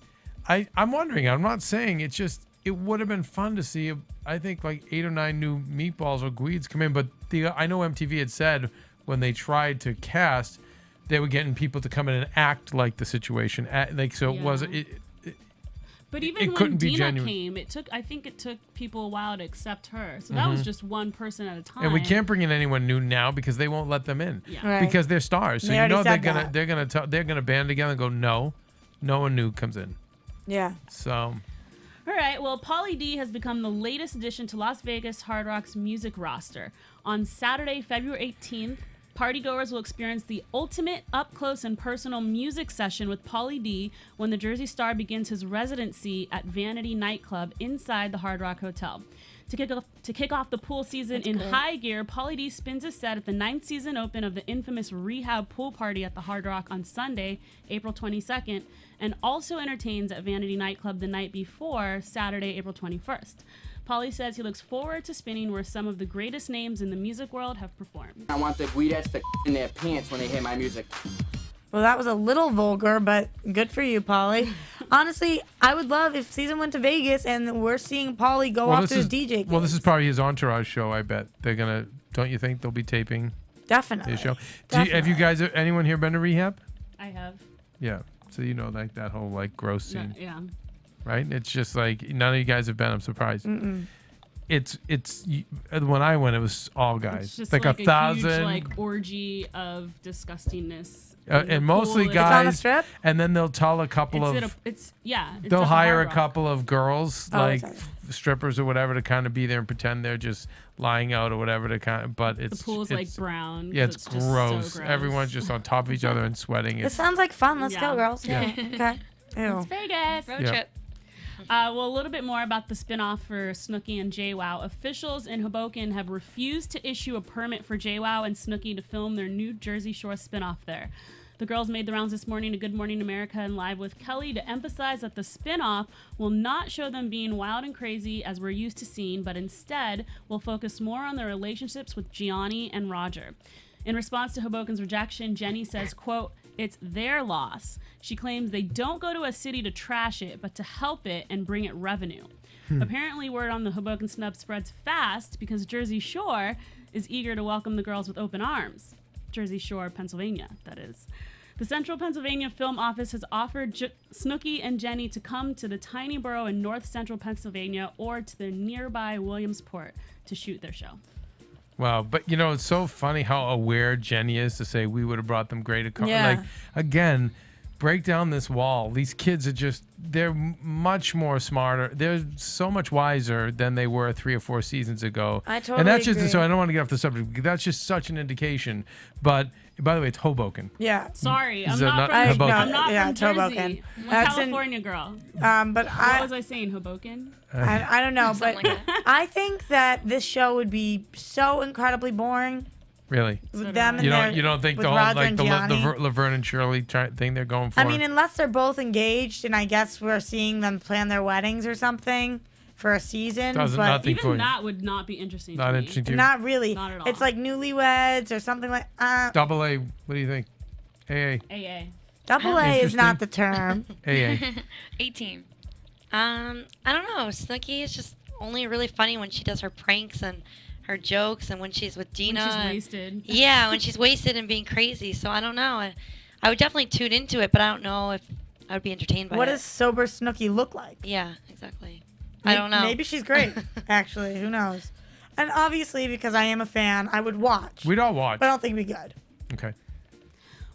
I'm wondering. I'm not saying it's just. It would have been fun to see. I think like 8 or 9 new meatballs or Gweeds come in. But I know MTV had said when they tried to cast, they were getting people to come in and act like the situation. It was. But even it when couldn't be Dina genuine. came, I think it took people a while to accept her. So that was Mhm. just one person at a time. And we can't bring in anyone new now because they won't let them in. Yeah. Right. Because they're stars. So They you already know said they're gonna band together and go, no one new comes in. Yeah. So All right, well, Pauly D has become the latest addition to Las Vegas Hard Rock's music roster. On Saturday, February 18th, Partygoers will experience the ultimate up-close and personal music session with Pauly D when the Jersey star begins his residency at Vanity Nightclub inside the Hard Rock Hotel. To kick off the pool season in high gear, Pauly D spins a set at the 9th season open of the infamous Rehab Pool Party at the Hard Rock on Sunday, April 22nd, and also entertains at Vanity Nightclub the night before, Saturday, April 21st. Pauly says he looks forward to spinning where some of the greatest names in the music world have performed. I want the guidettes to in their pants when they hear my music. Well, that was a little vulgar, but good for you, Pauly. Honestly, I would love if season went to Vegas and we're seeing Pauly go off to his DJ gigs. Well, this is probably his entourage show, I bet. They're going to, don't you think they'll be taping Definitely. his show? Have you guys, anyone here been to Rehab? I have. Yeah. So you know like that whole like gross scene. Yeah. Right? It's just like, none of you guys have been, I'm surprised. Mm-mm. When I went, it was all guys. It's just like like 1,000. huge, like, orgy of disgustingness. And mostly pool. guys, and then they'll tell a couple It's they'll at hire the a Hard Rock. couple of girls, Oh, like okay. strippers or whatever, to kind of be there and pretend they're just lying out or whatever. To kind of, but it's The pool's like brown. yeah, 'cause it's just so gross. Everyone's just on top of each other and sweating. It sounds like fun. Let's go, girls. Yeah. Okay. Ew. It's Vegas. Road trip. Well, a little bit more about the spinoff for Snooki and KWow. Officials in Hoboken have refused to issue a permit for KWow and Snooki to film their new Jersey Shore spinoff there. The girls made the rounds this morning to Good Morning America and Live with Kelly to emphasize that the spinoff will not show them being wild and crazy as we're used to seeing, but instead will focus more on their relationships with Gianni and Roger. In response to Hoboken's rejection, Jenny says, quote, "It's their loss." She claims they don't go to a city to trash it, but to help it and bring it revenue. Apparently, word on the Hoboken snub spreads fast because Jersey Shore is eager to welcome the girls with open arms. Jersey Shore, Pennsylvania, that is. The Central Pennsylvania Film Office has offered Snooki and Jenny to come to the tiny borough in north central Pennsylvania or to the nearby Williamsport to shoot their show. Wow, but you know, it's so funny how aware Jenny is to say we would have brought them great. Yeah. Like, again, break down this wall. These kids are just, they're much more smarter. They're so much wiser than they were 3 or 4 seasons ago. I totally And that's just, agree. so I don't want to get off the subject, because that's just such an indication. But by the way, it's Hoboken. Yeah. Sorry, Is I'm that not not from Hoboken? I'm not Yeah, from it's Jersey. Hoboken. I'm a That's in- California girl. But What was I saying? Hoboken? I don't know, but Something like I think that this show would be so incredibly boring Really? with them and You their, don't think with the whole, Roger like and the Gianni. Laverne and Shirley thing they're going for? I mean, unless they're both engaged, and I guess we're seeing them plan their weddings or something for a season. Doesn't but nothing for Even you. that would not be interesting Not to me. interesting to you? Not really. Not at all. It's like newlyweds or something like. Double A, what do you think? AA. AA. Double A is not the term. AA. 18. I don't know. Snooki is just only really funny when she does her pranks and her jokes, and when she's with Dina. she's and- wasted. Yeah, when she's wasted and being crazy. So I don't know. I would definitely tune into it, but I don't know if I would be entertained by What it. does sober Snooki look like? Yeah, exactly. I don't know. Maybe she's great, actually. Who knows? And obviously, because I am a fan, I would watch. We'd all watch. But I don't think it'd be good. Okay.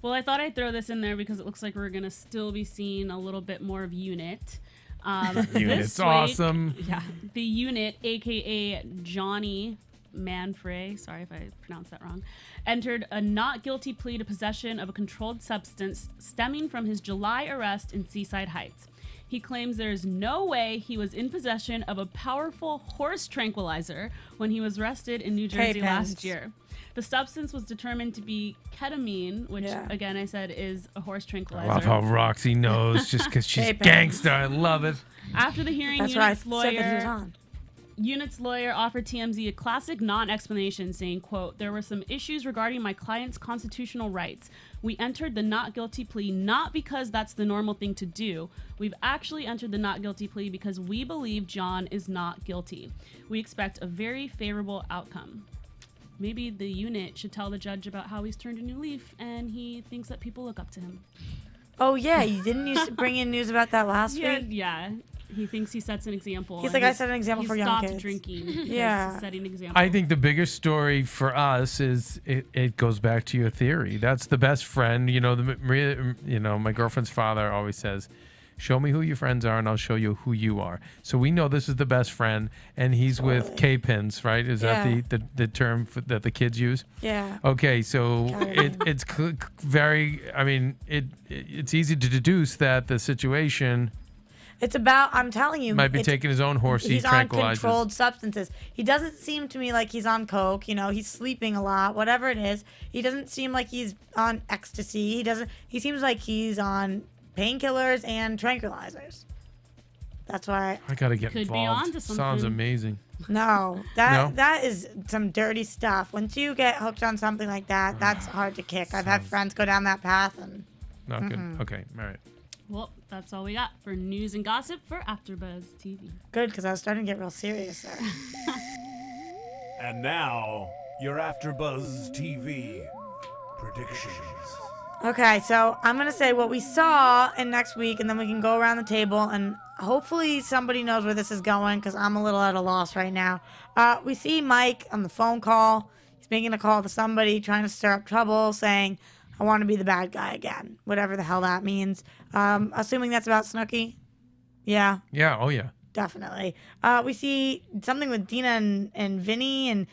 Well, I thought I'd throw this in there because it looks like we're going to still be seeing a little bit more of Unit. Unit's this week- awesome. Yeah. The Unit, a.k.a. Johnny Manfrey, sorry if I pronounced that wrong, entered a not guilty plea to possession of a controlled substance stemming from his July arrest in Seaside Heights. He claims there is no way he was in possession of a powerful horse tranquilizer when he was arrested in New Jersey last K-pens. year. The substance was determined to be ketamine, which, again, I said is a horse I tranquilizer. love how Roxy knows just because she's K-pens. gangster. I love it. After the hearing, That's why I Unit's said that he was lawyer on. Unit's lawyer offered TMZ a classic non-explanation, saying, quote, "There were some issues regarding my client's constitutional rights. We entered the not guilty plea not because that's the normal thing to do. We've actually entered the not guilty plea because we believe John is not guilty. We expect a very favorable outcome." Maybe the Unit should tell the judge about how he's turned a new leaf and he thinks that people look up to him. Oh, yeah. You didn't used to bring in news about that last week? Yeah. He thinks he sets an example. He's and like, I set an example for young stopped kids. drinking. because Yeah. he's setting an example. I think the biggest story for us is it goes back to your theory. That's the best friend. You know, Maria. You know, my girlfriend's father always says, Show me who your friends are, and I'll show you who you are. So we know this is the best friend, and he's with K-pins, right? Is that the term that the kids use? Yeah. Okay, so it's very. I mean, it's easy to deduce that the situation. It's about, I'm telling you. Might be taking his own horsey He's on tranquilizers. controlled substances. He doesn't seem to me like he's on coke. You know, he's sleeping a lot, whatever it is. He doesn't seem like he's on ecstasy. He seems like he's on painkillers and tranquilizers. That's why. I got to get Could be involved. onto something. Sounds amazing. No, that is some dirty stuff. Once you get hooked on something like that, that's hard to kick. I've had friends go down that path and. Not good. Okay, all right. Well, that's all we got for news and gossip for AfterBuzz TV. Good, because I was starting to get real serious there. And now, your AfterBuzz TV predictions. Okay, so I'm going to say what we saw in next week, and then we can go around the table, and hopefully somebody knows where this is going, because I'm a little at a loss right now. We see Mike on the phone call. He's making a call to somebody, trying to stir up trouble, saying, I want to be the bad guy again, whatever the hell that means. Assuming that's about Snooki. Yeah. Yeah, oh yeah. Definitely. We see something with Dina and Vinny, and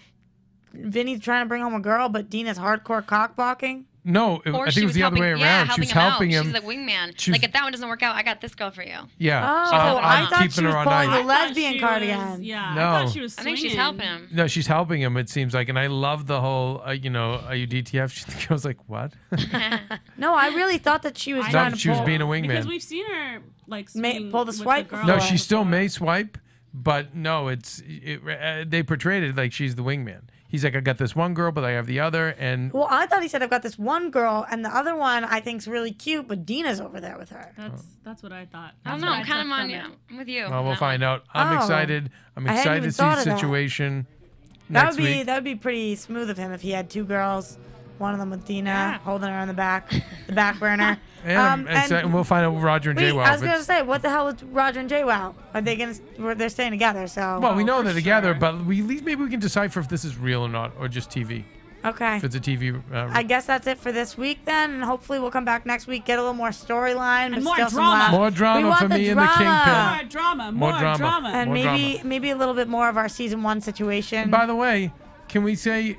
Vinny's trying to bring home a girl, but Dina's hardcore cockblocking. No, I think it was the other way around. She was helping him. She's the wingman. Like, if that one doesn't work out, I got this girl for you. Yeah. Oh, I thought keeping she her was on pulling ice. the lesbian card again. Yeah, No. I thought she was I swinging. think she's helping him. No, she's helping him, it seems like. And I love the whole, are you DTF? I was like, what? No, I really thought that she was trying to she was pull. being a wingman. Because we've seen her like pull the swipe. No, she still may swipe, but no, they portrayed it like she's the wingman. He's like, I got this one girl, but I have the other, and Well, I thought he said I've got this one girl, and the other one I think's really cute, but Dina's over there with her. That's what I thought. I don't know. I'm kind of on you. I'm with you. well, we'll find out. I'm excited. I'm I hadn't excited even to see thought the of that. situation That next would be week. that would be pretty smooth of him if he had two girls, one of them with Dina, holding her on the back burner. And we'll find out with Roger and Wait, JWoww. I was gonna say, what the hell with Roger and JWoww? Are they they're staying together? So. Well, we know they're together, but at least maybe we can decipher if this is real or not, or just TV. Okay. If it's a TV. I guess that's it for this week then, and hopefully we'll come back next week, get a little more storyline, but more still drama. some laughs. More drama We want for the me and the drama. Kingpin. More drama. And More maybe a little bit more of our season 1 situation. And by the way, can we say,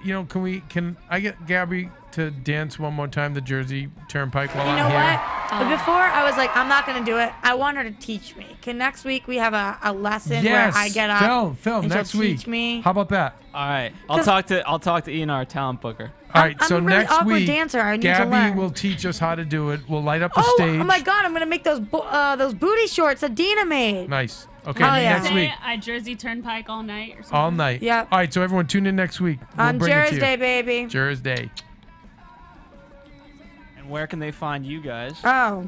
can I get Gabby to dance one more time the Jersey Turnpike while You know I'm here? what? But before I was like, I'm not gonna do it. I want her to teach me. Can next week we have a lesson Yes, where I get up Phil, and next she'll week. teach me? How about that? All right, I'll talk to Ian, our talent booker. All right, I'm so a really next awkward week, dancer. I need to Gabby learn. will teach us how to do it. We'll light up the Oh, stage. oh my God! I'm gonna make those booty shorts that Dina made. Nice. Okay, Oh, yeah. next week. At Jersey Turnpike all night or something. All night. Yep. All right, so everyone tune in next week. On bring it to you. Jersey, baby. Jersey. And where can they find you guys? Oh,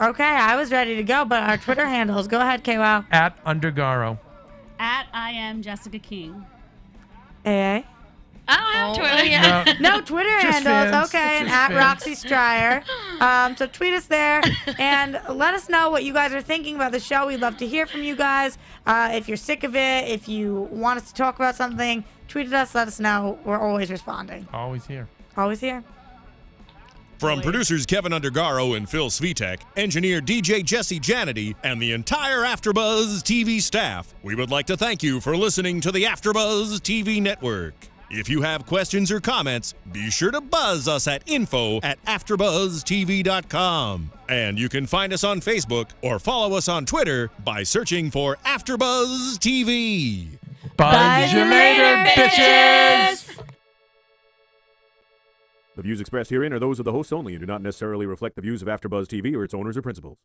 okay. I was ready to go, but our Twitter handles. Go ahead, KWow. At Undergaro. At I am Jessica King. AA. I don't have Twitter yet. No Twitter Just handles. fans. Okay, and Just at fans. Roxy Striar. So tweet us there and let us know what you guys are thinking about the show. We'd love to hear from you guys. If you're sick of it, if you want us to talk about something, tweet at us. Let us know. We're always responding. Always here. Always here. From producers Keven Undergaro and Phil Svitek, engineer DJ Jesse Janity, and the entire AfterBuzz TV staff, we would like to thank you for listening to the AfterBuzz TV network. If you have questions or comments, be sure to buzz us at info@AfterBuzzTV.com. And you can find us on Facebook or follow us on Twitter by searching for AfterBuzz TV. Buzz you later, bitches! The views expressed herein are those of the hosts only and do not necessarily reflect the views of AfterBuzz TV or its owners or principals.